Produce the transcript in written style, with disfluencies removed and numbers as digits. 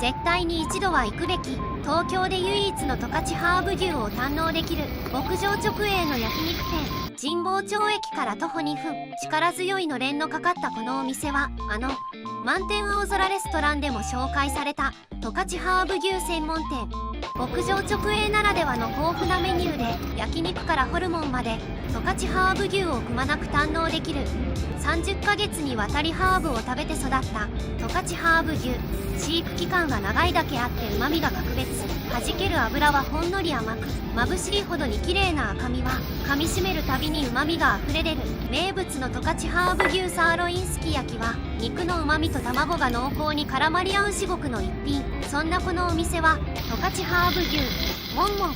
絶対に一度は行くべき、東京で唯一の十勝ハーブ牛を堪能できる牧場直営の焼肉店、神保町駅から徒歩2分、力強いのれんのかかったこのお店は満天青空レストランでも紹介された十勝ハーブ牛専門店。牧場直営ならではの豊富なメニューで、焼肉からホルモンまで十勝ハーブ牛をくまなく堪能できる。30ヶ月にわたりハーブを食べて育った十勝ハーブ牛。飼育期間が長いだけあって旨味が格別。弾ける脂はほんのり甘く、眩しいほどに綺麗な赤身は噛みしめるたびに旨味があふれ出る。名物の十勝ハーブ牛サーロインすき焼きは、肉の旨味と卵が濃厚に絡まり合う至極の一品。そんなこのお店は十勝ハーブ牛もんもん